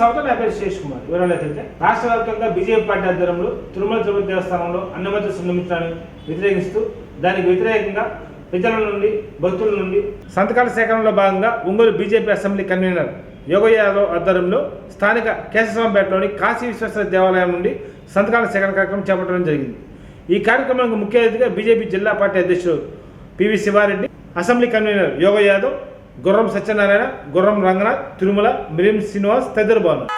స్వాగతం. నా పేరు శేష్ కుమార్. వివరాలకైతే రాష్ట్ర వ్యాప్తంగా బీజేపీ పార్టీ ఆధ్వర్యంలో తిరుమల తిరుపతి దేవస్థానంలో అన్నమయ్య సంఘమిత్రాన్ని వ్యతిరేకిస్తూ దానికి వ్యతిరేకంగా ప్రజల నుండి భక్తుల నుండి సంతకాల సేకరణలో భాగంగా Ongole BJP assembly convener Yogaiah Yadav ఆధ్వర్యంలో స్థానిక కేశవరాంపేటలోని కాశీ విశ్వేశ్వర దేవాలయం నుండి సంతకాల సేకరణ కార్యక్రమం చేపట్టడం జరిగింది. ఈ కార్యక్రమానికి ముఖ్య అతిథిగా బీజేపీ జిల్లా పార్టీ అధ్యక్షుడు PV Sivareddy, assembly convener Yogaiah Yadav, Gurram Satyanarayana, గుర్రం రంగనాథ్, తిరుమల, మిరియం శ్రీనివాస్ తదితరులు బాగున్నారు.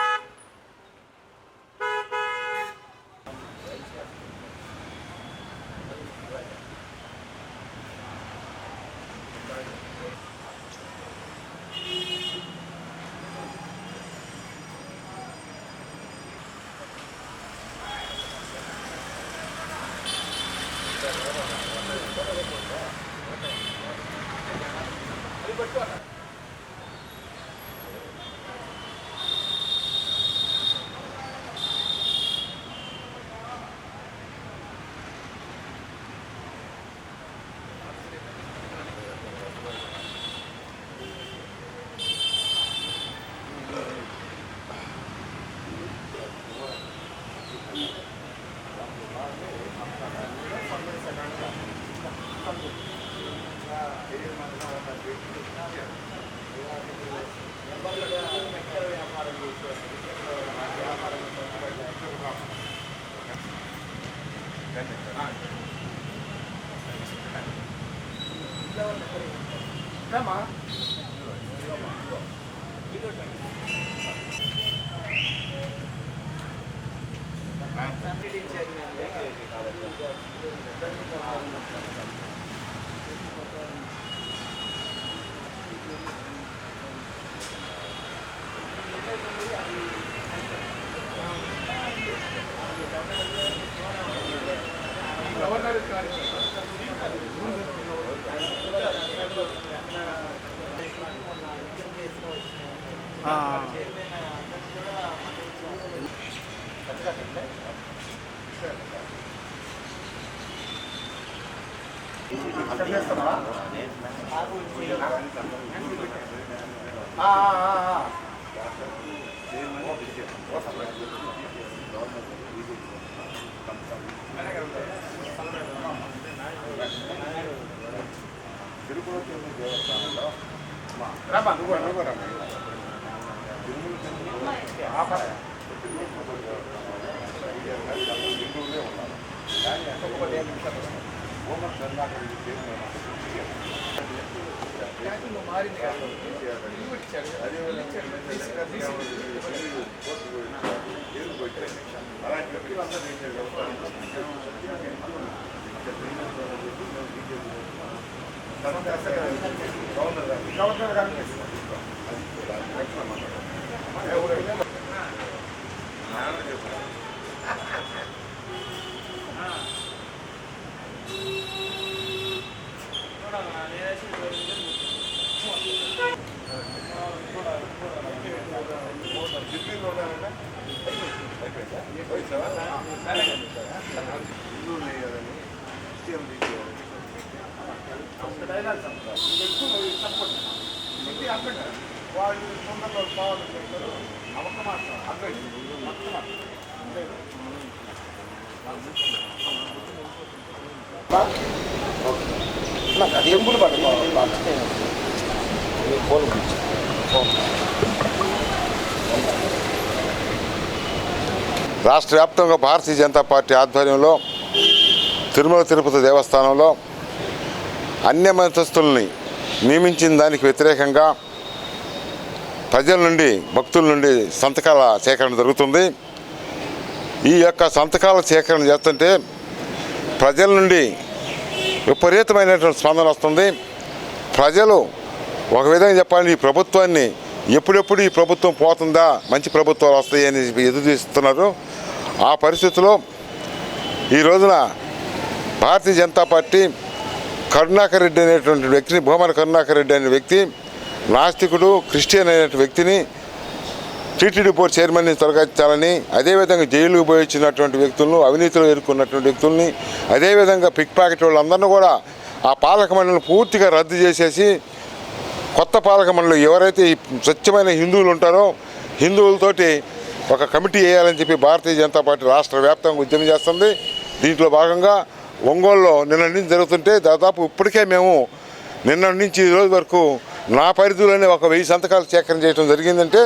రాష్ట్ర వ్యాప్తంగా భారతీయ జనతా పార్టీ ఆధ్వర్యంలో తిరుమల తిరుపతి దేవస్థానంలో అన్యమతస్థుల్ని నియమించిన దానికి వ్యతిరేకంగా ప్రజల నుండి భక్తుల నుండి సంతకాల సేకరణ జరుగుతుంది. ఈ యొక్క సంతకాల సేకరణ చేస్తుంటే ప్రజల నుండి విపరీతమైనటువంటి స్పందన వస్తుంది. ప్రజలు ఒక విధంగా చెప్పాలని ఈ ప్రభుత్వాన్ని ఎప్పుడెప్పుడు ఈ ప్రభుత్వం పోతుందా, మంచి ప్రభుత్వాలు వస్తాయని ఎదురు చూస్తున్నారు. ఆ పరిస్థితిలో ఈ రోజున భారతీయ జనతా పార్టీ కరుణాకర్ రెడ్డి అనేటువంటి వ్యక్తిని, భూమన కరుణాకర్ రెడ్డి అనే వ్యక్తి నాస్తికుడు, క్రిస్టియన్ అయినటువంటి వ్యక్తిని టీటీడీ బోర్డు చైర్మన్ని తొలగించాలని, అదేవిధంగా జైలుకు పోయి వచ్చినటువంటి వ్యక్తులను, అవినీతిలో ఎదుర్కొన్నటువంటి వ్యక్తుల్ని, అదేవిధంగా పిక్ పాకెట్ వాళ్ళందరినీ కూడా ఆ పాలక మండలిని పూర్తిగా రద్దు చేసేసి కొత్త పాలక మండలి ఎవరైతే స్వచ్ఛమైన హిందువులు ఉంటారో హిందువులతోటి ఒక కమిటీ వేయాలని చెప్పి భారతీయ జనతా పార్టీ రాష్ట్ర వ్యాప్తంగా ఉద్యమం చేస్తుంది. దీంట్లో భాగంగా ఒంగోలులో నిన్న నుంచి జరుగుతుంటే దాదాపు ఇప్పటికే మేము నిన్న నుంచి ఈ రోజు వరకు నా పరిధిలోనే ఒక 1000 సంతకాలు సేకరణ చేయడం జరిగిందంటే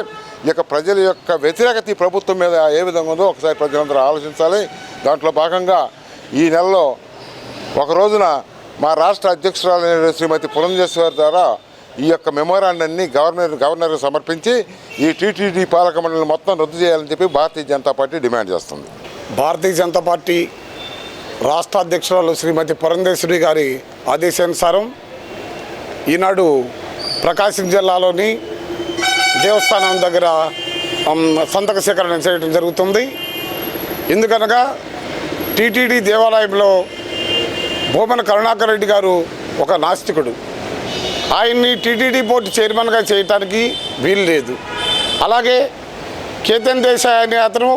ఇక ప్రజల యొక్క వ్యతిరేకత ఈ ప్రభుత్వం మీద ఏ విధంగా ఉందో ఒకసారి ప్రజలందరూ ఆలోచించాలి. దాంట్లో భాగంగా ఈ నెలలో ఒక రోజున మా రాష్ట్ర అధ్యక్షురాలైన శ్రీమతి పురంధేశ్వరి ద్వారా ఈ యొక్క మెమోరాండాన్ని గవర్నర్కి సమర్పించి ఈ టీటీడీ పాలక మండలిని మొత్తం రద్దు చేయాలని చెప్పి భారతీయ జనతా పార్టీ డిమాండ్ చేస్తుంది. భారతీయ జనతా పార్టీ రాష్ట్ర అధ్యక్షురాలు శ్రీమతి పురంధేశ్వరి గారి ఆదేశానుసారం ఈనాడు ప్రకాశం జిల్లాలోని దేవస్థానం దగ్గర సంతక సేకరణ చేయడం జరుగుతుంది. ఎందుకనగా టీటీడీ దేవాలయంలో భూమన కరుణాకర్ రెడ్డి గారు ఒక నాస్తికుడు. ఆయన్ని టీటీడీ బోర్డు చైర్మన్గా చేయడానికి వీలు లేదు. అలాగే కేతన్ దేశాయ్ అనే అతను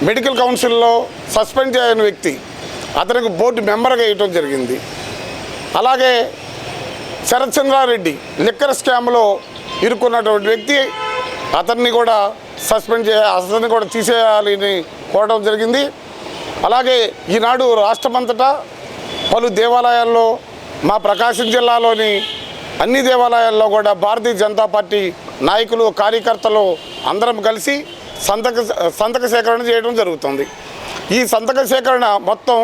మెడికల్ కౌన్సిల్లో సస్పెండ్ చేయని వ్యక్తి, అతనికి బోర్డు మెంబర్గా వేయటం జరిగింది. అలాగే శరత్ చంద్రారెడ్డి లిక్కర్ స్కామ్లో ఇరుక్కున్నటువంటి వ్యక్తి, అతన్ని కూడా అతన్ని కూడా తీసేయాలని కోరడం జరిగింది. అలాగే ఈనాడు రాష్ట్రమంతటా పలు దేవాలయాల్లో, మా ప్రకాశం జిల్లాలోని అన్ని దేవాలయాల్లో కూడా భారతీయ జనతా పార్టీ నాయకులు కార్యకర్తలు అందరం కలిసి సంతక సేకరణ చేయడం జరుగుతుంది. ఈ సంతక సేకరణ మొత్తం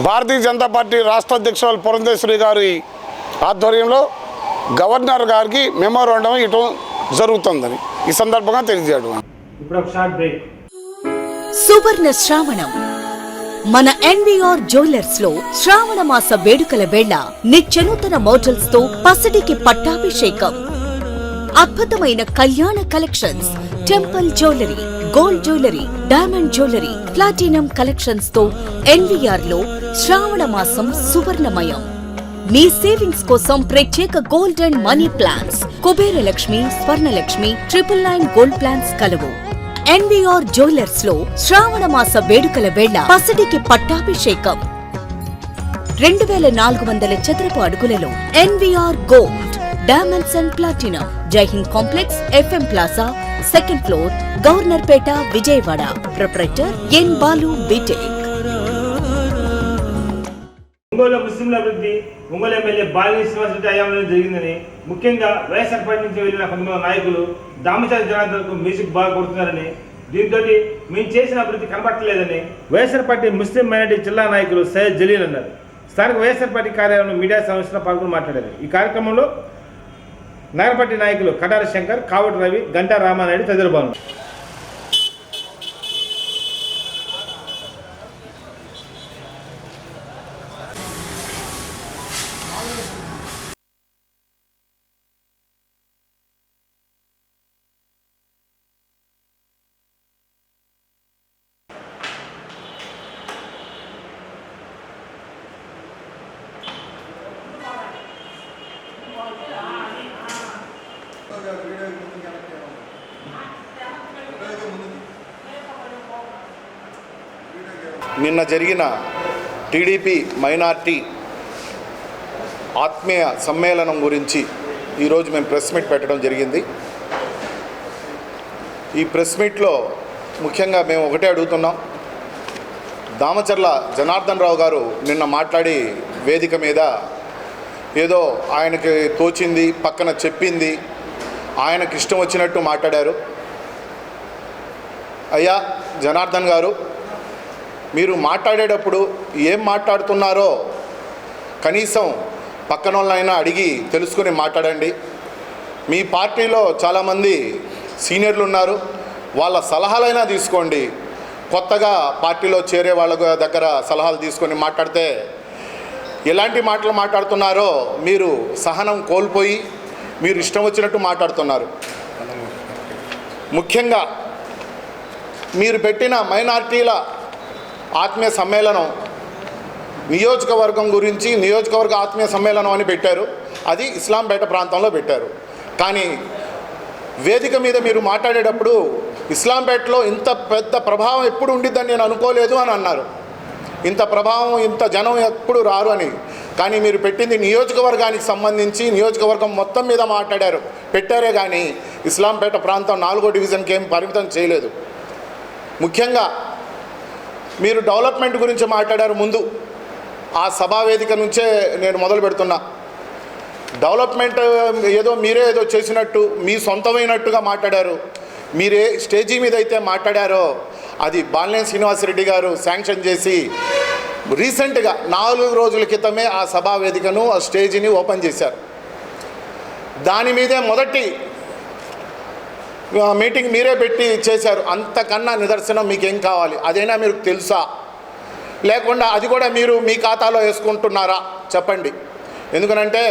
భారతీయ జనతా పార్టీ రాష్ట్ర అధ్యక్షురాలు పురంధేశ్వరి గారి ఆధ్వర్యంలో గవర్నర్ గారికి మెమోరాండం ఇవ్వడం జరుగుతుందని ఈ సందర్భంగా తెలియజేయడం. ఇప్పుడు ఒక షార్ట్ బ్రేక్. సువర్ణ శ్రావణం మన ఎన్వీఆర్ జ్యువెలర్స్ లో శ్రావణ మాస వేడుకల వేళ నిత్యనూతన మోడల్స్ తో పసిడికి పట్టాభిషేకం. అద్భుతమైన కళ్యాణ collections, temple jewellery, gold jewellery, diamond jewellery, platinum collections తో ఎన్వీఆర్ లో శ్రావణ మాసం సువర్ణమయం. మీ సేవింగ్స్ కోసం ప్రత్యేక gold and money plans, Kubera Lakshmi, Swarnalakshmi, 999 gold plans కలవు. ఎన్వీఆర్ జ్యువెలర్స్ లో శ్రావణ మాస వేడుకల వేళ పసిడికి పట్టాభిషేకం. 2400 చదరపు అడుగులలో NVR gold, diamonds and platinum, Jaihind complex, FM plaza, 2nd floor, Governorpet, Vijayawada. Proprietor N Balu BTech. Ongole ముస్లింల అభివృద్ధి ఒంగోలు ఎమ్మెల్యే బాలినేని శ్రీనివాసరెడ్డి హయాంలో జరిగిందని, ముఖ్యంగా వైఎస్ఆర్ పార్టీ నుంచి వెళ్లిన కొంతమంది నాయకులు దామచారి జనార్దన్కు మ్యూజిక్ బాగా కొడుతున్నారని, దీంతో మేము చేసిన అభివృద్ధి కనబట్టలేదని వైఎస్ఆర్ పార్టీ ముస్లిం మైనార్టీ జిల్లా నాయకులు సయ్యద్ జలీల్ అన్నారు. స్థానిక వైఎస్ఆర్ పార్టీ కార్యాలయంలో మీడియా సమావేశంలో పాల్గొని మాట్లాడారు. ఈ కార్యక్రమంలో నగరపార్టీ నాయకులు కటారి శంకర్, కావటి రవి, గంటా రామానాయుడు తదితరులు పాల్గొన్నారు. నిన్న జరిగిన టీడీపీ మైనార్టీ ఆత్మీయ సమ్మేళనం గురించి ఈరోజు మేము ప్రెస్ మీట్ పెట్టడం జరిగింది. ఈ ప్రెస్ మీట్లో ముఖ్యంగా మేము ఒకటే అడుగుతున్నాం. దామచర్ల జనార్దన్ రావు గారు నిన్న మాట్లాడి వేదిక మీద ఏదో ఆయనకి తోచింది, పక్కన చెప్పింది, ఆయనకి ఇష్టం వచ్చినట్టు మాట్లాడారు. అయ్యా జనార్దన్ గారు, మీరు మాట్లాడేటప్పుడు ఏం మాట్లాడుతున్నారో కనీసం పక్కన వాళ్ళైనా అడిగి తెలుసుకుని మాట్లాడండి. మీ పార్టీలో చాలామంది సీనియర్లు ఉన్నారు, వాళ్ళ సలహాలైనా తీసుకోండి. కొత్తగా పార్టీలో చేరే వాళ్ళ దగ్గర సలహాలు తీసుకొని మాట్లాడితే ఎలాంటి మాటలు మాట్లాడుతున్నారో మీరు సహనం కోల్పోయి మీరు ఇష్టం వచ్చినట్టు మాట్లాడుతున్నారు. ముఖ్యంగా మీరు పెట్టిన మైనార్టీల ఆత్మీయ సమ్మేళనం నియోజకవర్గం గురించి నియోజకవర్గ ఆత్మీయ సమ్మేళనం అని పెట్టారు. అది ఇస్లాంపేట ప్రాంతంలో పెట్టారు. కానీ వేదిక మీద మీరు మాట్లాడేటప్పుడు ఇస్లాంపేటలో ఇంత పెద్ద ప్రభావం ఎప్పుడు ఉండిద్దని నేను అనుకోలేదు అని అన్నారు. ఇంత ప్రభావం, ఇంత జనం ఎప్పుడు రారు అని. కానీ మీరు పెట్టింది నియోజకవర్గానికి సంబంధించి నియోజకవర్గం మొత్తం మీద మాట్లాడారు, పెట్టారే కానీ ఇస్లాంపేట ప్రాంతం 4వ డివిజన్కి ఏం పరిమితం చేయలేదు. ముఖ్యంగా మీరు డెవలప్మెంట్ గురించి మాట్లాడారు. ముందు ఆ సభావేదిక నుంచే నేను మొదలు పెడుతున్నా. డెవలప్మెంట్ ఏదో మీరే ఏదో చేసినట్టు మీ సొంతమైనట్టుగా మాట్లాడారు. మీరే స్టేజీ మీద అయితే మాట్లాడారో అది బాలినేని శ్రీనివాసరెడ్డి గారు శాంక్షన్ చేసి రీసెంట్గా 4 రోజుల క్రితమే ఆ సభావేదికను ఆ స్టేజీని ఓపెన్ చేశారు. దాని మీదే మొదటి మీటింగ్ మీరే పెట్టి చేశారు. అంతకన్నా నిదర్శనం మీకేం కావాలి? అదైనా మీకు తెలుసా? లేకుండా అది కూడా మీరు మీ ఖాతాలో వేసుకుంటున్నారా చెప్పండి. ఎందుకనంటే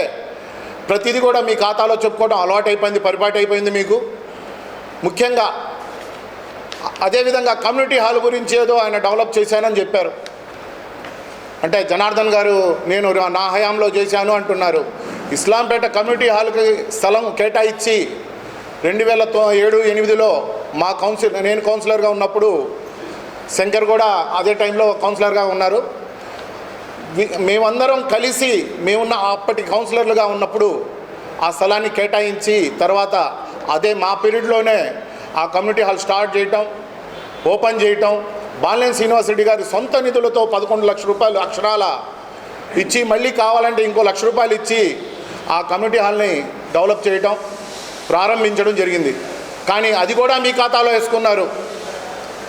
ప్రతిదీ కూడా మీ ఖాతాలో చెప్పుకోవడం అలవాటైపోయింది, పరిపాటి అయిపోయింది మీకు. ముఖ్యంగా అదేవిధంగా కమ్యూనిటీ హాల్ గురించి ఏదో ఆయన డెవలప్ చేశానని చెప్పారు. అంటే జనార్దన్ గారు నేను నా హయాంలో చేశాను అంటున్నారు. ఇస్లాంపేట కమ్యూనిటీ హాల్కి స్థలం కేటాయించి 2007-8లో మా నేను కౌన్సిలర్గా ఉన్నప్పుడు శంకర్ కూడా అదే టైంలో కౌన్సిలర్గా ఉన్నారు. మేమందరం కలిసి మేమున్న అప్పటి కౌన్సిలర్లుగా ఉన్నప్పుడు ఆ స్థలాన్ని కేటాయించి తర్వాత అదే మా పీరియడ్లోనే ఆ కమ్యూనిటీ హాల్ స్టార్ట్ చేయటం, ఓపెన్ చేయటం, బాలినేని శ్రీనివాసరెడ్డి గారి సొంత నిధులతో 11 లక్షల రూపాయలు అక్షరాల ఇచ్చి మళ్ళీ కావాలంటే ఇంకో 1 లక్ష రూపాయలు ఇచ్చి ఆ కమ్యూనిటీ హాల్ని డెవలప్ చేయటం ప్రారంభించడం జరిగింది. కానీ అది కూడా మీ ఖాతాలో వేసుకున్నారు.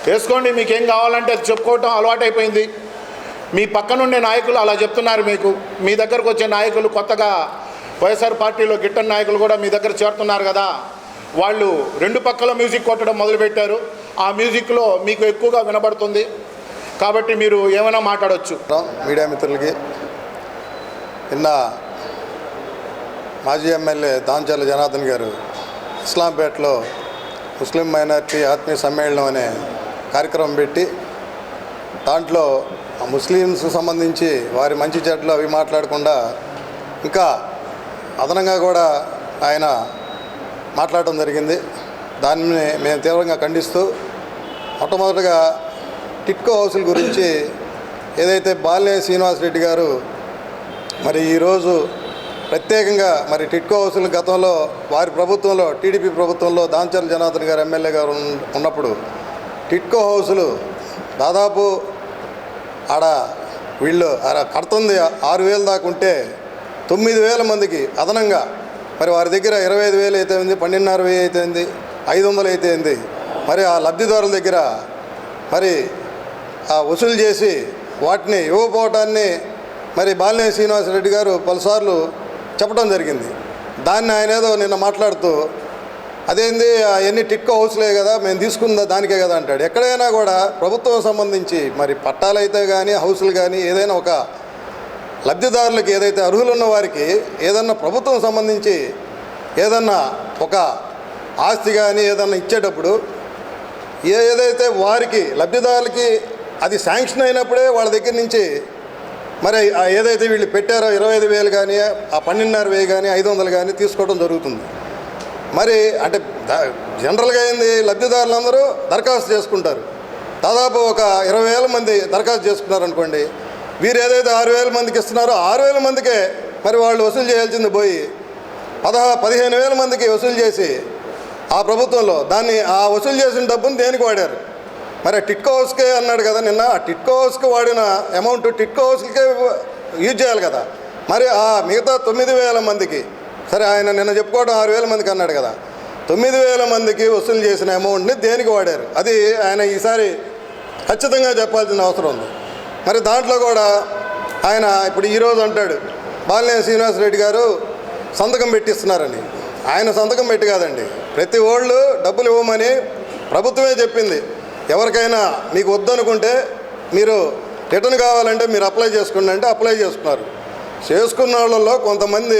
వేసుకోండి, మీకేం కావాలంటే అది చెప్పుకోవటం అలవాటైపోయింది. మీ పక్కనుండే నాయకులు అలా చెప్తున్నారు. మీకు మీ దగ్గరకు వచ్చే నాయకులు కొత్తగా వైఎస్ఆర్ పార్టీలో గిట్టని నాయకులు కూడా మీ దగ్గర చేరుతున్నారు కదా, వాళ్ళు 2 పక్కల మ్యూజిక్ కొట్టడం మొదలుపెట్టారు. ఆ మ్యూజిక్లో మీకు ఎక్కువగా వినబడుతుంది కాబట్టి మీరు ఏమైనా మాట్లాడవచ్చు. మీడియా మిత్రులకి నిన్న మాజీ ఎమ్మెల్యే దాంచర్ల జనార్దన్ గారు ఇస్లాంపేటలో ముస్లిం మైనారిటీ ఆత్మీయ సమ్మేళనం అనే కార్యక్రమం పెట్టి దాంట్లో ముస్లిమ్స్కి సంబంధించి వారి మంచి చెడ్లు అవి మాట్లాడకుండా ఇంకా అదనంగా కూడా ఆయన మాట్లాడటం జరిగింది. దాన్ని మేము తీవ్రంగా ఖండిస్తూ మొట్టమొదటిగా టిట్కో హౌసుల గురించి ఏదైతే బాలినేని శ్రీనివాసరెడ్డి గారు మరి ఈరోజు ప్రత్యేకంగా మరి టిట్కో హౌసులు గతంలో వారి ప్రభుత్వంలో టీడీపీ ప్రభుత్వంలో దాంచర్ల జనార్దన్ గారు ఎమ్మెల్యే గారు ఉన్నప్పుడు టిట్కో హౌసులు దాదాపు ఆడ వీళ్ళు కడుతుంది 6,000 దాకా ఉంటే 9,000 మందికి అదనంగా మరి వారి దగ్గర 25,000 అయితే ఉంది, 12,500 అయితే ఉంది, 500 అయితే ఉంది. మరి ఆ లబ్ధిదారుల దగ్గర మరి ఆ వసూలు చేసి వాటిని ఇవ్వకపోవటాన్ని మరి బాలినేని శ్రీనివాసరెడ్డి గారు పలుసార్లు చెప్పడం జరిగింది. దాన్ని ఆయన ఏదో నిన్న మాట్లాడుతూ అదేంది అవన్నీ టిట్కో హౌస్లే కదా మేము తీసుకుందా దానికే కదా అంటాడు. ఎక్కడైనా కూడా ప్రభుత్వం సంబంధించి మరి పట్టాలైతే కానీ హౌసులు కానీ ఏదైనా ఒక లబ్ధిదారులకి ఏదైతే అర్హులున్న వారికి ఏదన్నా ప్రభుత్వం సంబంధించి ఏదన్నా ఒక ఆస్తి కానీ ఏదన్నా ఇచ్చేటప్పుడు ఏదైతే వారికి లబ్ధిదారులకి అది శాంక్షన్ అయినప్పుడే వాళ్ళ దగ్గర నుంచి మరి ఏదైతే వీళ్ళు పెట్టారో 25,000 కానీ ఆ 12,500 కానీ 500 కానీ తీసుకోవడం జరుగుతుంది. మరి అంటే జనరల్గా అయింది లబ్ధిదారులందరూ దరఖాస్తు చేసుకుంటారు. దాదాపు ఒక 20,000 మంది దరఖాస్తు చేసుకున్నారు అనుకోండి. వీరు ఏదైతే 6,000 మందికి ఇస్తున్నారో 6,000 మందికే మరి వాళ్ళు వసూలు చేయాల్సింది పోయి 15,000 మందికి వసూలు చేసి ఆ ప్రభుత్వంలో దాన్ని ఆ వసూలు చేసిన డబ్బును దేనికి వాడారు? మరి టిట్కో హౌస్కే అన్నాడు కదా నిన్న. ఆ టిట్కో హౌస్కి వాడిన అమౌంట్ టిట్కో హౌస్కే యూజ్ చేయాలి కదా. మరి ఆ మిగతా 9,000 మందికి సరే ఆయన నిన్న చెప్పుకోవడం 6,000 మందికి అన్నాడు కదా, 9,000 మందికి వసూలు చేసిన అమౌంట్ని దేనికి వాడారు? అది ఆయన ఈసారి ఖచ్చితంగా చెప్పాల్సిన అవసరం ఉంది. మరి దాంట్లో కూడా ఆయన ఇప్పుడు ఈరోజు అంటాడు బాలినేని శ్రీనివాసరెడ్డి గారు సంతకం పెట్టిస్తున్నారని. ఆయన సంతకం పెట్టి కాదండి, ప్రతి ఓళ్ళు డబ్బులు ఇవ్వమని ప్రభుత్వమే చెప్పింది. ఎవరికైనా మీకు వద్దనుకుంటే మీరు రిటర్న్ కావాలంటే మీరు అప్లై చేసుకోండి అంటే అప్లై చేసుకున్నారు. చేసుకున్న వాళ్ళలో కొంతమంది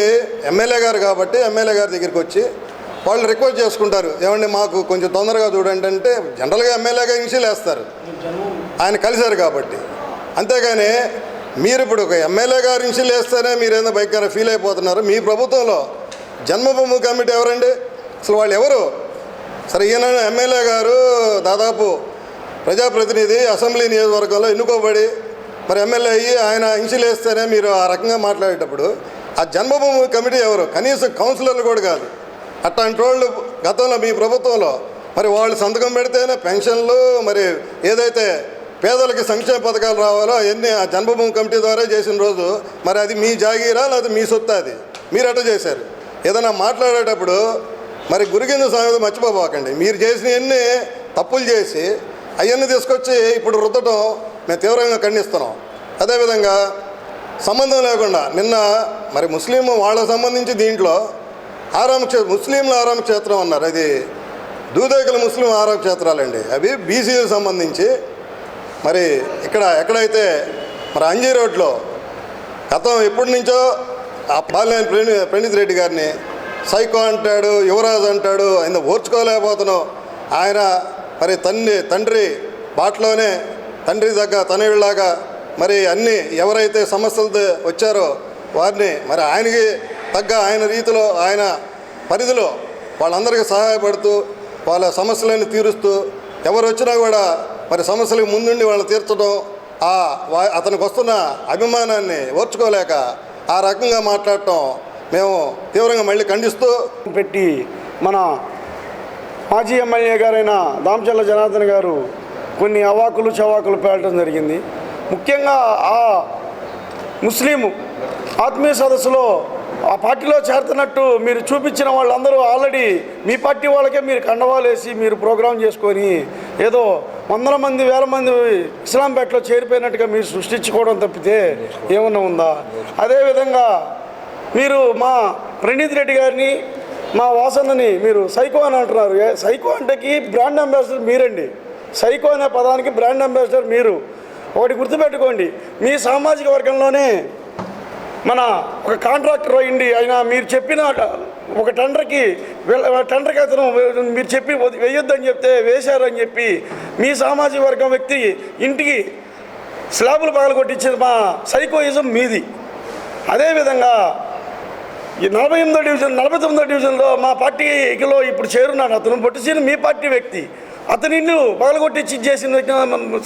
ఎమ్మెల్యే గారు కాబట్టి ఎమ్మెల్యే గారి దగ్గరికి వచ్చి వాళ్ళు రిక్వెస్ట్ చేసుకుంటారు, ఏమండి మాకు కొంచెం తొందరగా చూడండి అంటే జనరల్గా ఎమ్మెల్యేగా ఇనిషియల్ వేస్తారు ఆయన కలిశారు కాబట్టి. అంతేగాని మీరు ఇప్పుడు ఒక ఎమ్మెల్యే గారు ఇనిషియల్ వేస్తేనే మీరేదో భయంకర ఫీల్ అయిపోతున్నారు. మీ ప్రభుత్వంలో జన్మభూమి కమిటీ ఎవరండి? అసలు వాళ్ళు ఎవరు? సరే ఈయన ఎమ్మెల్యే గారు దాదాపు ప్రజాప్రతినిధి అసెంబ్లీ నియోజకవర్గంలో ఎన్నుకోబడి మరి ఎమ్మెల్యే అయ్యి ఆయన ఇంచులు వేస్తేనే మీరు ఆ రకంగా మాట్లాడేటప్పుడు ఆ జన్మభూమి కమిటీ ఎవరు? కనీసం కౌన్సిలర్లు కూడా కాదు. అట్లాంటి వాళ్ళు గతంలో మీ ప్రభుత్వంలో మరి వాళ్ళు సంతకం పెడితేనే పెన్షన్లు, మరి ఏదైతే పేదలకి సంక్షేమ పథకాలు రావాలో అవన్నీ ఆ జన్మభూమి కమిటీ ద్వారా చేసిన రోజు మరి అది మీ జాగీరా లేదా మీ సొత్తు? అది మీరు ఎట్లా చేశారు? ఏదైనా మాట్లాడేటప్పుడు మరి గురికింద సామెత మర్చిపోబాకండి. మీరు చేసినవన్నీ తప్పులు చేసి అవన్నీ తీసుకొచ్చి ఇప్పుడు రుద్దటం మేము తీవ్రంగా ఖండిస్తున్నాం. అదేవిధంగా సంబంధం లేకుండా నిన్న మరి ముస్లిం వాళ్ళకు సంబంధించి దీంట్లో ముస్లింల ఆరామ క్షేత్రం అన్నారు. అది దూదేకల ముస్లిం ఆరామ క్షేత్రాలండి. అవి బీసీలకు సంబంధించి మరి ఎక్కడైతే మరి అంజీ రోడ్లో గతం ఎప్పటి నుంచో ఆ బాలినేని ప్రణీత్ రెడ్డి గారిని సైకో అంటాడు, యువరాజు అంటాడు, ఆయన ఓర్చుకోలేకపోతున్నాం. ఆయన మరి తండ్రి బాటలోనే తండ్రి దగ్గర తనయుడిలాగా మరి అన్నీ ఎవరైతే సమస్యలతో వచ్చారో వారిని మరి ఆయనకి తగ్గ ఆయన రీతిలో ఆయన పరిధిలో వాళ్ళందరికీ సహాయపడుతూ వాళ్ళ సమస్యలను తీరుస్తూ ఎవరు వచ్చినా కూడా మరి సమస్యలకు ముందుండి వాళ్ళని తీర్చడం, అతనికి వస్తున్న అభిమానాన్ని ఓర్చుకోలేక ఆ రకంగా మాట్లాడటం మేము తీవ్రంగా మళ్ళీ ఖండిస్తూ పెట్టి మన మాజీ ఎమ్మెల్యే గారైన దామచర్ల జనార్దన్ గారు కొన్ని అవాకులు చవాకులు పేలటం జరిగింది. ముఖ్యంగా ఆ ముస్లిం ఆత్మీయ సదస్సులో ఆ పార్టీలో చేరుతున్నట్టు మీరు చూపించిన వాళ్ళందరూ ఆల్రెడీ మీ పార్టీ వాళ్ళకే మీరు కండవాలు వేసి మీరు ప్రోగ్రాం చేసుకొని ఏదో వందల మంది వేల మంది ఇస్లాంపేటలో చేరిపోయినట్టుగా మీరు సృష్టించుకోవడం తప్పితే ఏమన్నా ఉందా? అదేవిధంగా మీరు మా ప్రణీత్ రెడ్డి గారిని, మా వాసన్నని మీరు సైకో అని అంటున్నారు. సైకో అంటేకి బ్రాండ్ అంబాసిడర్ మీరండి. సైకో అనే పదానికి బ్రాండ్ అంబాసిడర్ మీరు. ఒకటి గుర్తుపెట్టుకోండి, మీ సామాజిక వర్గంలోనే మన ఒక కాంట్రాక్టర్ అయ్యింది. ఆయన మీరు చెప్పిన ఒక టెండర్కి అతను మీరు చెప్పి వేయొద్దని చెప్తే వేశారని చెప్పి మీ సామాజిక వర్గం వ్యక్తి ఇంటికి స్లాబులు పగలగొట్టించిన మా సైకోయిజం మీది. అదేవిధంగా ఈ 49వ డివిజన్లో మా పార్టీలో ఇప్పుడు చేరున్నాడు అతను. పొట్టిసీని మీ పార్టీ వ్యక్తి, అతని ఇల్లు పగలగొట్టించి చేసిన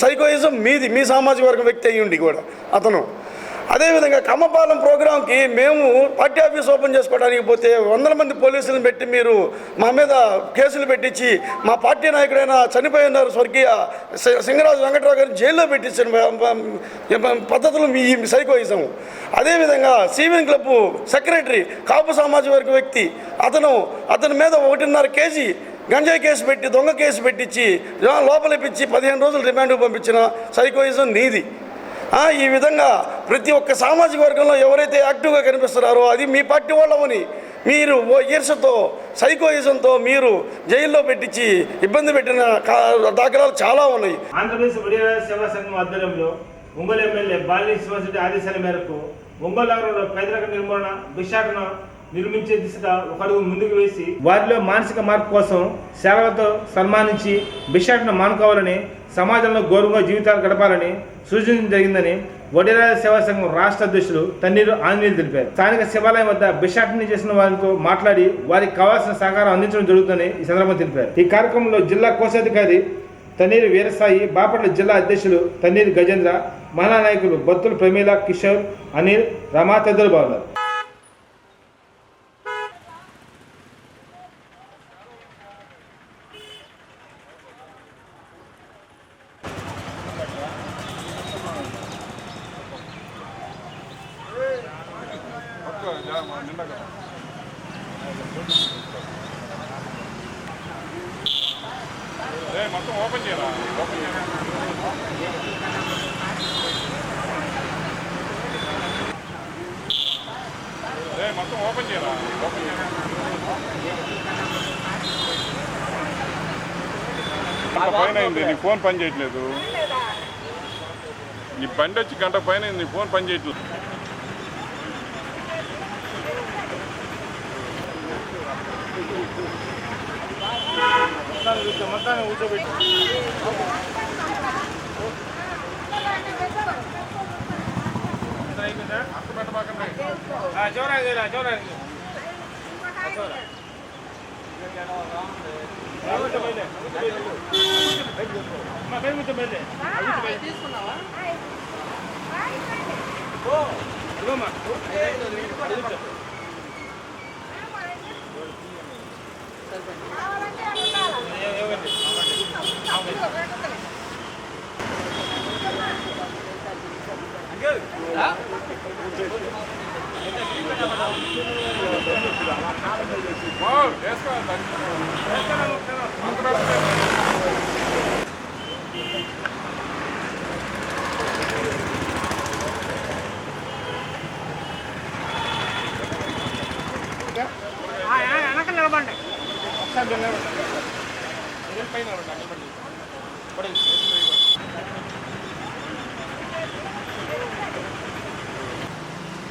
సైకోయిజం మీది, మీ సామాజిక వర్గం వ్యక్తి అయ్యిండి కూడా అతను. అదేవిధంగా కమ్మపాలెం ప్రోగ్రాంకి మేము పార్టీ ఆఫీస్ ఓపెన్ చేసుకోవడానికి పోతే వందల మంది పోలీసులను పెట్టి మీరు మా మీద కేసులు పెట్టించి మా పార్టీ నాయకుడైన చనిపోయినారు స్వర్గీయ సింగరాజు వెంకటరావు గారిని జైల్లో పెట్టించిన పద్ధతులు మీ సైకోయిజం. అదేవిధంగా సివిన్ క్లబ్ సెక్రటరీ కాపు సామాజిక వర్గ వ్యక్తి అతని మీద 1.5 కేజీ గంజాయి కేసు పెట్టి దొంగ కేసు పెట్టించి లోపలిపించి 15 రోజులు రిమాండ్కు పంపించిన సైకోయిజం నీది. ఈ విధంగా ప్రతి ఒక్క సామాజిక వర్గంలో ఎవరైతే యాక్టివ్గా కనిపిస్తున్నారో అది మీ పార్టీ వాళ్ళమని మీరు ఈర్షతో సైకోయిజంతో మీరు జైల్లో పెట్టించి ఇబ్బంది పెట్టిన దాఖలాలు చాలా ఉన్నాయి. ఆంధ్రప్రదేశ్ విడియా సేవా సంఘం ఆధ్వర్యంలో ఒంగోలు ఎమ్మెల్యే బాలినేని శ్రీనివాసరెడ్డి ఆదేశాల మేరకు ఒంగోలు నగరంలో పేదరిక నిర్మూలన భిక్షాటన నిర్మించే దిశగా ఒక అడుగు ముందుకు వేసి వారిలో మానసిక మార్పు కోసం సేవలతో సన్మానించి భిక్షాటన మానుకోవాలని, సమాజంలో గౌరవంగా జీవితాలు గడపాలని సూచించడం జరిగిందని వడిరాజ సేవా సంఘం రాష్ట్ర అధ్యక్షులు తన్నీరు ఆంజనేయులు తెలిపారు. స్థానిక శివాలయం వద్ద భిక్షాటన చేసిన వారితో మాట్లాడి వారికి కావాల్సిన సహకారం అందించడం జరుగుతుందని ఈ సందర్భంగా తెలిపారు. ఈ కార్యక్రమంలో జిల్లా కోశాధికారి తన్నీరు వీరసాయి, బాపట్ల జిల్లా అధ్యక్షులు తన్నీరు గజేంద్ర, మహిళా నాయకులు బత్తుల ప్రమీల, కిషోర్, అనిల్, రమా తదితరులు బాగున్నారు. మొత్తం ఓపెన్ చేయరా? మొత్తం ఓపెన్ చేయరా? గంట పైన అయింది, నీ ఫోన్ పని చేయట్లేదు. నీ బండి వచ్చి గంట పైన అయింది, నీ ఫోన్ పని చేయట్లేదు. మొత్తాన్ని కూర్చోబెట్టి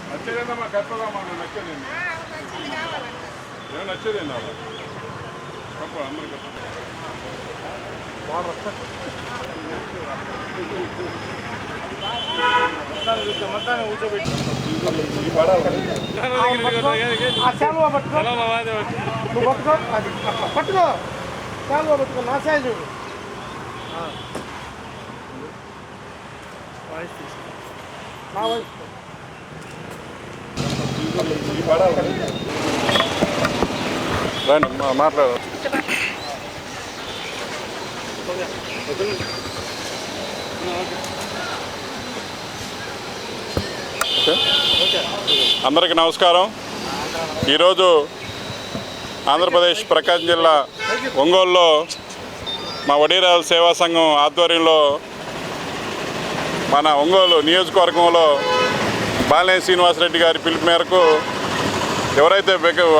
నచ్చేదేందమ్మా కరెక్ట్గా మాకు నచ్చేదేంది ఏమో నచ్చేదేంది అలా తప్ప అందరు పట్టుకో చాలు పట్టుకో నా సైజు నా వయసు మాట్లాడు. అందరికీ నమస్కారం. ఈరోజు ఆంధ్రప్రదేశ్ ప్రకాశం జిల్లా ఒంగోలులో మా వడీరాల సేవా సంఘం ఆధ్వర్యంలో మన ఒంగోలు నియోజకవర్గంలో బాలినేని శ్రీనివాసరెడ్డి గారి పిలుపు మేరకు ఎవరైతే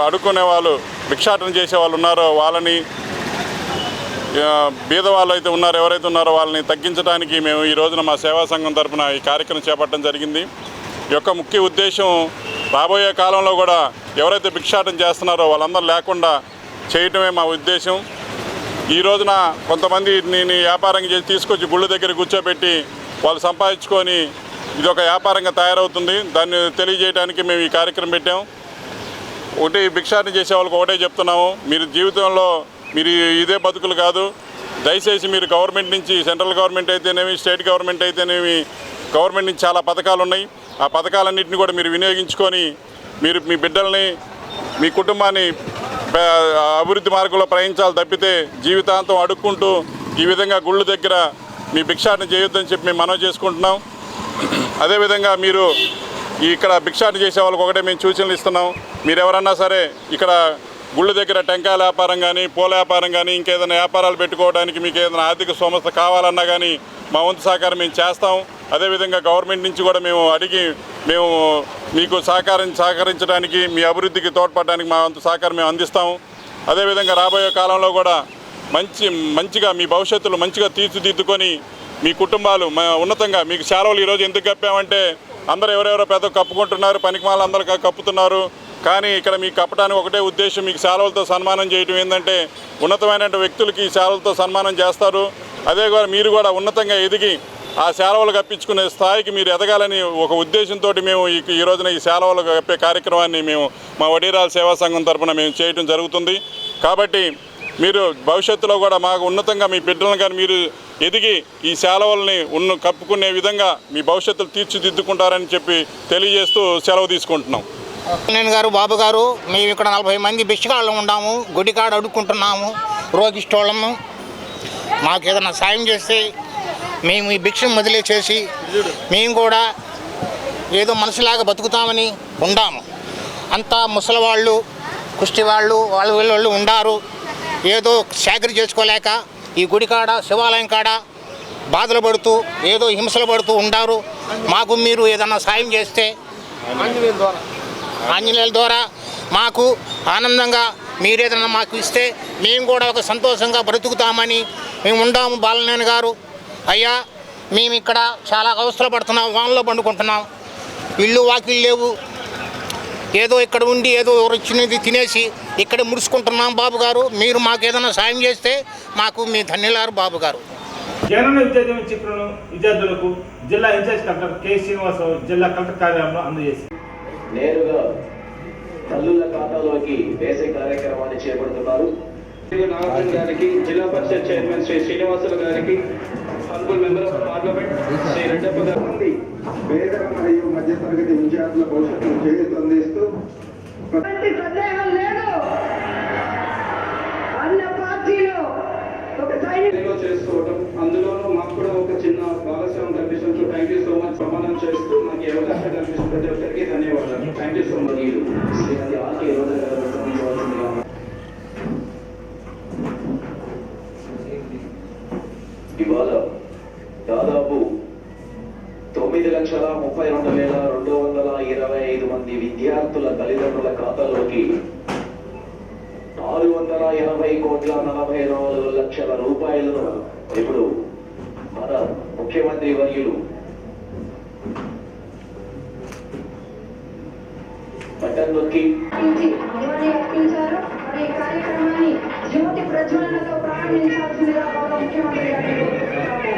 అడుక్కునే వాళ్ళు భిక్షాటన చేసే వాళ్ళు ఉన్నారో వాళ్ళని బీద వాళ్ళు అయితే ఉన్నారో ఎవరైతే ఉన్నారో వాళ్ళని తగ్గించడానికి మేము ఈ రోజున మా సేవా సంఘం తరఫున ఈ కార్యక్రమం చేపట్టడం జరిగింది. ఈ యొక్క ముఖ్య ఉద్దేశం రాబోయే కాలంలో కూడా ఎవరైతే భిక్షాటన చేస్తున్నారో వాళ్ళందరూ లేకుండా చేయటమే మా ఉద్దేశం. ఈ రోజున కొంతమంది నేను వ్యాపారం చేసి తీసుకొచ్చి గుళ్ళ దగ్గర కూర్చోబెట్టి వాళ్ళు సంపాదించుకొని ఇది ఒక వ్యాపారంగా తయారవుతుంది. దాన్ని తెలియజేయడానికి మేము ఈ కార్యక్రమం పెట్టాం. ఒకటి భిక్షాటన చేసే వాళ్ళకి ఒకటే చెప్తున్నాము, మీరు జీవితంలో మీరు ఇదే బతుకులు కాదు. దయచేసి మీరు గవర్నమెంట్ నుంచి, సెంట్రల్ గవర్నమెంట్ అయితేనేమి, స్టేట్ గవర్నమెంట్ అయితేనేమి, గవర్నమెంట్ నుంచి చాలా పథకాలు ఉన్నాయి. ఆ పథకాలన్నింటినీ కూడా మీరు వినియోగించుకొని మీరు మీ బిడ్డల్ని, మీ కుటుంబాన్ని అభివృద్ధి మార్గంలో ప్రయాణించాలి తప్పితే జీవితాంతం అడుక్కుంటూ ఈ విధంగా గుళ్ళ దగ్గర మీ భిక్షాటన చేయొద్దని చెప్పి మేము మనవి చేసుకుంటున్నాం. అదేవిధంగా మీరు ఇక్కడ భిక్షాటన చేసే వాళ్ళకి ఒకటే మేము సూచనలు ఇస్తున్నాం. మీరు ఎవరన్నా సరే ఇక్కడ గుళ్ళ దగ్గర టెంకాయల వ్యాపారం కానీ, పూల వ్యాపారం కానీ, ఇంకేదైనా వ్యాపారాలు పెట్టుకోవడానికి మీకు ఏదైనా ఆర్థిక సమస్య కావాలన్నా కానీ మా వంతు సహకారం మేము చేస్తాం. అదేవిధంగా గవర్నమెంట్ నుంచి కూడా మేము అడిగి మేము మీకు సహకరించడానికి, మీ అభివృద్ధికి తోడ్పడడానికి మా వంతు సహకారం మేము అందిస్తాము. అదేవిధంగా రాబోయే కాలంలో కూడా మంచిగా మీ భవిష్యత్తులో మంచిగా తీర్చిదిద్దుకొని మీ కుటుంబాలు ఉన్నతంగా మీకు సెలవులు ఈరోజు ఎందుకు కప్పామంటే అందరూ ఎవరెవరో పెద్ద కప్పుకుంటున్నారు, పనికిమాల అందరూ కప్పుతున్నారు. కానీ ఇక్కడ మీకు కప్పడానికి ఒకటే ఉద్దేశం, మీకు సెలవులతో సన్మానం చేయడం. ఏంటంటే ఉన్నతమైన వ్యక్తులకి సెలవులతో సన్మానం చేస్తారు. అదే కూడా మీరు కూడా ఉన్నతంగా ఎదిగి ఆ సెలవులు కప్పించుకునే స్థాయికి మీరు ఎదగాలని ఒక ఉద్దేశంతో మేము ఈ రోజున ఈ సెలవులు కప్పే కార్యక్రమాన్ని మేము మా వడీరాల సేవా సంఘం తరఫున మేము చేయడం జరుగుతుంది. కాబట్టి మీరు భవిష్యత్తులో కూడా మాకు ఉన్నతంగా మీ బిడ్డలను కానీ మీరు ఎదిగి ఈ సెలవుల్ని కప్పుకునే విధంగా మీ భవిష్యత్తులు తీర్చిదిద్దుకుంటారని చెప్పి తెలియజేస్తూ సెలవు తీసుకుంటున్నాం. నేను గారు, బాబు గారు, మేము ఇక్కడ 40 మంది భిక్షగాళ్ళు ఉన్నాము. గుడికాడ అడుక్కుంటున్నాము, రోగిష్టోళ్ళము. మాకు ఏదైనా సాయం చేస్తే మేము ఈ భిక్షను వదిలేసేసి మేము కూడా ఏదో మనిషిలాగా బతుకుతామని ఉండాము. అంతా ముసలివాళ్ళు, కుష్టి వాళ్ళు, వీళ్ళు ఉండారు. ఏదో చాకరీ చేసుకోలేక ఈ గుడికాడ, శివాలయం కాడ బాధలు పడుతూ ఏదో హింసలు పడుతూ ఉండారు. మాకు మీరు ఏదన్నా సాయం చేస్తే ఆంజనేయుల ద్వారా మాకు ఆనందంగా మీరేదన్నా మాకు ఇస్తే మేము కూడా ఒక సంతోషంగా బ్రతుకుతామని మేము ఉండాము. బాలినేని గారు, అయ్యా మేము ఇక్కడ చాలా అవస్థలు పడుతున్నాం, వానలో పండుకుంటున్నాం, ఇల్లు వాకిళ్ళు లేవు, ఏదో ఇక్కడ ఉండి ఏదో వచ్చినది తినేసి ఇక్కడ ముడుచుకుంటున్నాం. బాబు గారు, మీరు మాకు ఏదైనా సాయం చేస్తే మాకు మీ ధన్యులారు బాబు గారు. జగనన్న విద్యాదీవెన చెక్కులను విద్యార్థులకు జిల్లా ఇన్ఛార్జ్ కలెక్టర్ కె శ్రీనివాసరావు జిల్లా కలెక్టర్ కార్యాలయంలో అందజేసి నేరుగా తల్లుల ఖాతాలోకి వేసే కార్యక్రమాన్ని చేపడుతున్నారు. నాగార్జున గారికి, జిల్లా పరిషత్ చైర్మన్ శ్రీ శ్రీనివాసులు గారికి, honourable member of parliament Shri Reddappa గారి పేద మరియు మధ్యతరగతి విద్యార్థుల భవిష్యత్తును చేయూతందిస్తూ సందేహం లేదు. అన్న పార్టీలో ఒక చేసుకోవడం, అందులోనూ మాకు కూడా ఒక చిన్న భాగస్వామ్యం కల్పించడంతో థ్యాంక్ యూ సో మచ్. ప్రమాణం చేస్తూ నాకు ఈ అవకాశం కల్పించిన ప్రతి ఒక్కరికి ధన్యవాదాలు. Thank you so much. ఇవాళ దాదాపు 9,32,225 మంది విద్యార్థుల తల్లిదండ్రుల ఖాతాలోకి 680,44,00,000 రూపాయలను ఇప్పుడు మన ముఖ్యమంత్రి వర్యులు బటన్ నొక్కి అర్పించారు. మరి ఈ కార్యక్రమాన్ని జ్యోతి ప్రజ్వలనతో ప్రారంభించాల్సిందిగా గౌరవ ముఖ్యమంత్రి గారిని కోరుతున్నాము.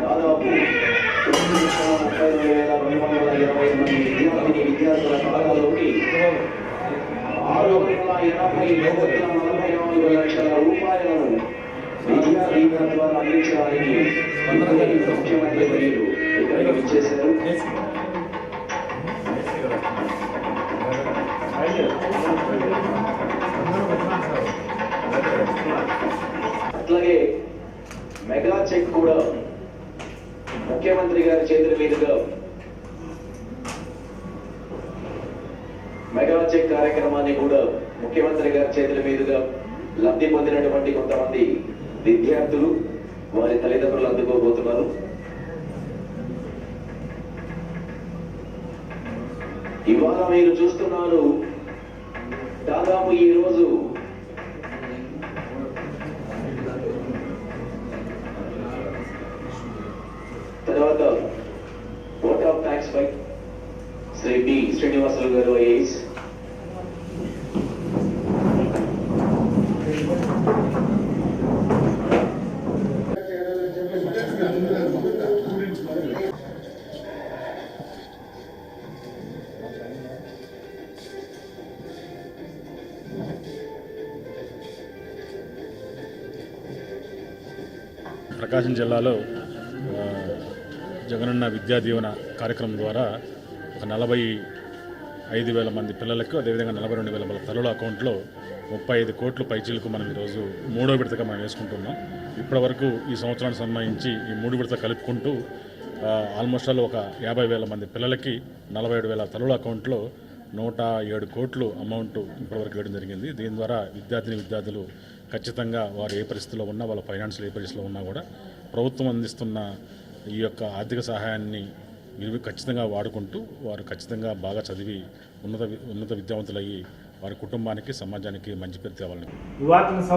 దాదాపు 32,220 మంది విద్యార్థుల ఖాతాలోకి 680,44,00,000 రూపాయలను విద్యా దీవెన ద్వారా అందించడానికి ముఖ్యమంత్రి వర్యులు ఇక్కడికి విచ్చేశారు. అట్లాగే మెగా చెక్ కూడా ముఖ్యమంత్రి గారి చేతుల మీదుగా మెగా చెక్ కార్యక్రమాన్ని కూడా ముఖ్యమంత్రి గారి చేతుల మీదుగా లబ్ధి పొందినటువంటి కొంతమంది విద్యార్థులు వారి తల్లిదండ్రులు అందుకోబోతున్నారు. ఇవాళ మీరు చూస్తున్నారు, దాదాపు ఈ రోజు తర్వాత vote of thanks by Shri B Srinivasulu గారు ఐఏఎస్. ప్రకాశం జిల్లాలో జగనన్న విద్యా దీవెన కార్యక్రమం ద్వారా ఒక 45,000 మంది పిల్లలకు, అదేవిధంగా 42,000 మంది తల్లుల అకౌంట్లో 35 కోట్ల పైచీలకు మనం ఈరోజు 3వ విడతగా మనం వేసుకుంటున్నాం. ఇప్పటి వరకు ఈ సంవత్సరానికి సంబంధించి ఈ 3 విడత కలుపుకుంటూ ఆల్మోస్ట్ ఆల్ ఒక 50,000 మంది పిల్లలకి 47,000 తల్లుల అకౌంట్లో 107 కోట్లు అమౌంట్ ఇప్పటివరకు వేయడం జరిగింది. దీని ద్వారా విద్యార్థులు ఖచ్చితంగా వారు ఏ పరిస్థితిలో ఉన్నా, వాళ్ళ ఫైనాన్షియల్ ఏ పరిస్థితిలో ఉన్నా కూడా ప్రభుత్వం అందిస్తున్న ఈ యొక్క ఆర్థిక సహాయాన్ని వీరు ఖచ్చితంగా వాడుకుంటూ వారు ఖచ్చితంగా బాగా చదివి ఉన్నత విద్యావంతులయ్యి వారి కుటుంబానికి, సమాజానికి మంచి పేరు తేవాలని.